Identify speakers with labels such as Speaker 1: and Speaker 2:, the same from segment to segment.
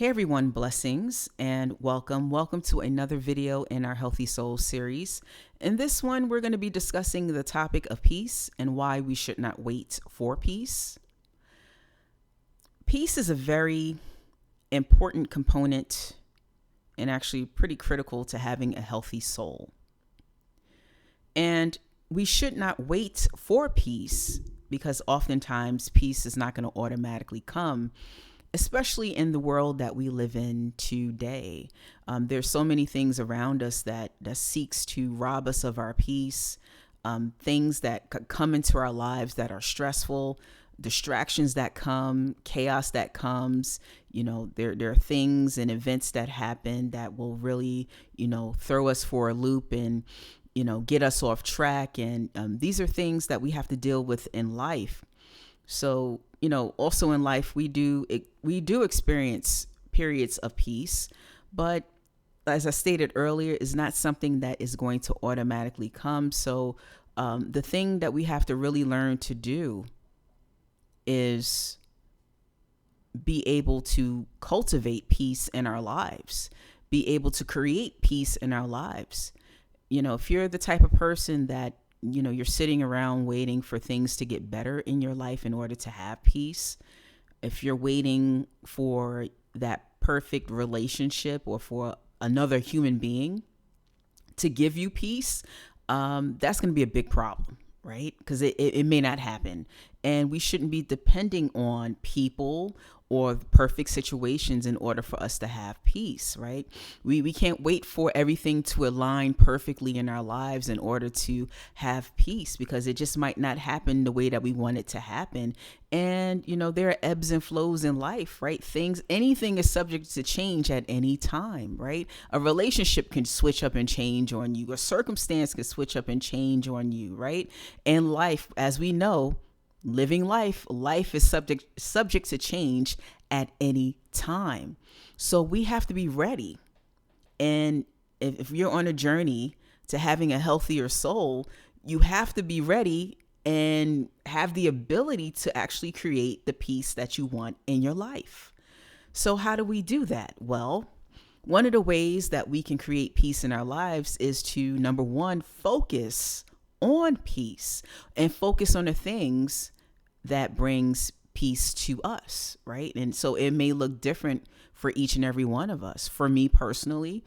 Speaker 1: Hey everyone, blessings and welcome. Welcome to another video in our Healthy Soul series. In this one, we're going to be discussing the topic of peace and why we should not wait for peace. Peace is a very important component and actually pretty critical to having a healthy soul. And we should not wait for peace because oftentimes peace is not going to automatically come, especially in the world that we live in today. There's so many things around us that seeks to rob us of our peace, things that come into our lives that are stressful, distractions that come, chaos that comes. There are things and events that happen that will really, throw us for a loop and, get us off track. And these are things that we have to deal with in life. So, also in life, we do experience periods of peace, but as I stated earlier, is not something that is going to automatically come. So the thing that we have to really learn to do is be able to cultivate peace in our lives, be able to create peace in our lives. If you're the type of person that you're sitting around waiting for things to get better in your life in order to have peace, if you're waiting for that perfect relationship or for another human being to give you peace, that's going to be a big problem, right? Because it may not happen. And we shouldn't be depending on people or perfect situations in order for us to have peace, right? We can't wait for everything to align perfectly in our lives in order to have peace, because it just might not happen the way that we want it to happen. And, there are ebbs and flows in life, right? Anything is subject to change at any time, right? A relationship can switch up and change on you. A circumstance can switch up and change on you, right? And life, as we know, living life is subject to change at any time. So we have to be ready. And if you're on a journey to having a healthier soul, you have to be ready and have the ability to actually create the peace that you want in your life. So how do we do that? Well, one of the ways that we can create peace in our lives is to, number one, focus on peace and focus on the things that brings peace to us, right? And so it may look different for each and every one of us. For me personally,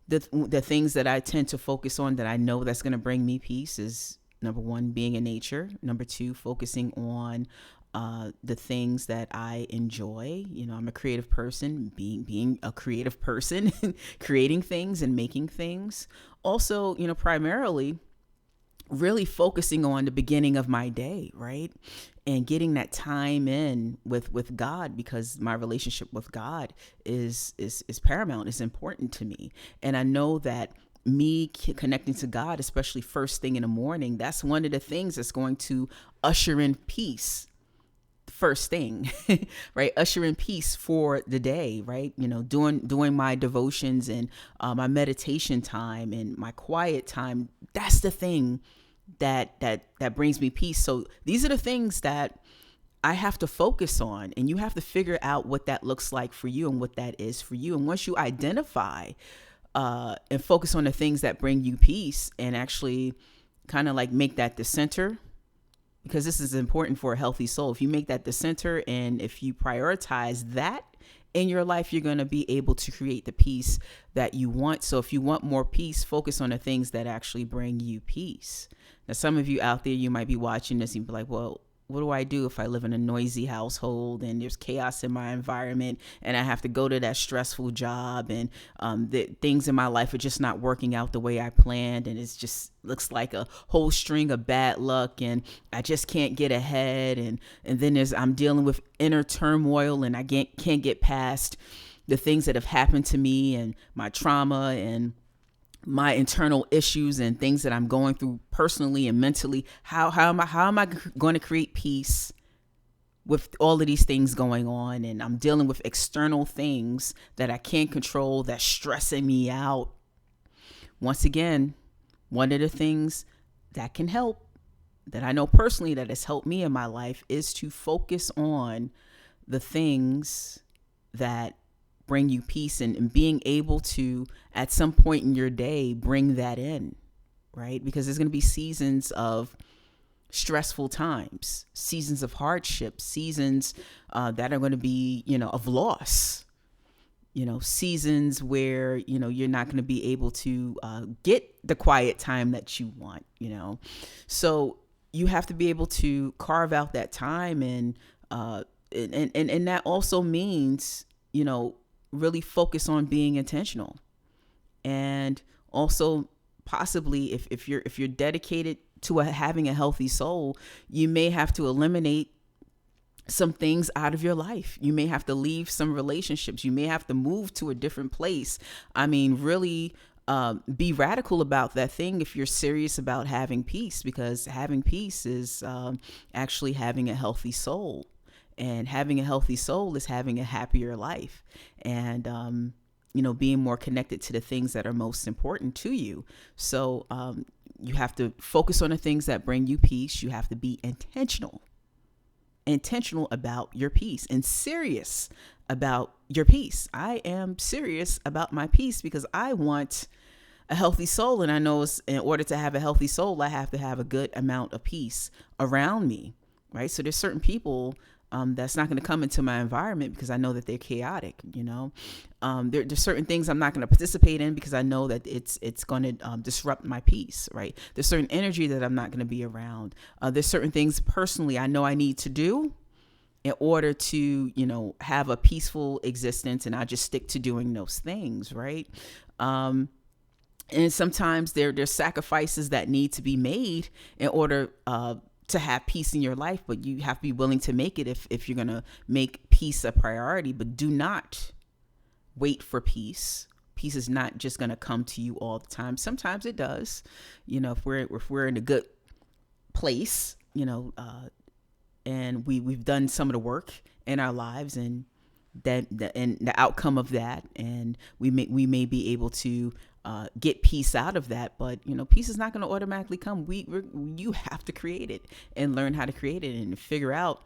Speaker 1: the things that I tend to focus on that I know that's going to bring me peace is, number one, being in nature. Number two, focusing on the things that I enjoy. I'm a creative person, being a creative person, creating things and making things. Also, primarily really focusing on the beginning of my day, right? And getting that time in with God, because my relationship with God is paramount, is important to me. And I know that me connecting to God, especially first thing in the morning, that's one of the things that's going to usher in peace. First thing, right? Usher in peace for the day, right? Doing my devotions and my meditation time and my quiet time. That's the thing that brings me peace. So these are the things that I have to focus on, and you have to figure out what that looks like for you and what that is for you. And once you identify and focus on the things that bring you peace, and actually kind of like make that the center, because this is important for a healthy soul. If you make that the center and if you prioritize that in your life, you're going to be able to create the peace that you want. So if you want more peace, focus on the things that actually bring you peace. Now, some of you out there, you might be watching this and be like, well, what do I do if I live in a noisy household and there's chaos in my environment and I have to go to that stressful job and the things in my life are just not working out the way I planned, and it just looks like a whole string of bad luck and I just can't get ahead, and then I'm dealing with inner turmoil and I can't get past the things that have happened to me and my trauma and my internal issues and things that I'm going through personally and mentally. How am I going to create peace with all of these things going on? And I'm dealing with external things that I can't control, that's stressing me out. Once again, one of the things that can help, that I know personally that has helped me in my life, is to focus on the things that bring you peace, and being able to, at some point in your day, bring that in, right? Because there's going to be seasons of stressful times, seasons of hardship, seasons that are going to be, of loss, seasons where, you're not going to be able to get the quiet time that you want, So you have to be able to carve out that time, and that also means, really focus on being intentional. And also possibly if you're dedicated to having a healthy soul, you may have to eliminate some things out of your life. You may have to leave some relationships. You may have to move to a different place. I mean, really be radical about that thing if you're serious about having peace, because having peace is actually having a healthy soul. And having a healthy soul is having a happier life, and, being more connected to the things that are most important to you. So you have to focus on the things that bring you peace. You have to be intentional about your peace, and serious about your peace. I am serious about my peace because I want a healthy soul. And I know in order to have a healthy soul, I have to have a good amount of peace around me, right? So there's certain people that's not going to come into my environment because I know that they're chaotic. There's certain things I'm not going to participate in because I know that it's going to disrupt my peace, right? There's certain energy that I'm not going to be around. There's certain things personally I know I need to do in order to, have a peaceful existence, and I just stick to doing those things, right? And sometimes there's sacrifices that need to be made in order to have peace in your life, but you have to be willing to make it if you're going to make peace a priority. But do not wait for peace. Peace is not just going to come to you all the time. Sometimes it does, if we're in a good place, and we've done some of the work in our lives, and and the outcome of that, and we may be able to get peace out of that. But peace is not going to automatically come. You have to create it and learn how to create it, and figure out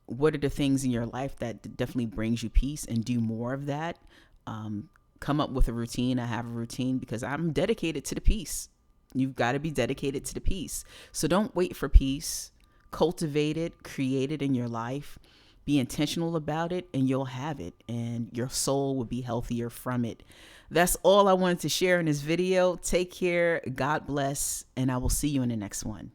Speaker 1: what are the things in your life that definitely brings you peace, and do more of that. Come up with a routine. I have a routine because I'm dedicated to the peace. You've got to be dedicated to the peace. So don't wait for peace. Cultivate it, create it in your life. Be intentional about it, and you'll have it, and your soul will be healthier from it. That's all I wanted to share in this video. Take care. God bless, and I will see you in the next one.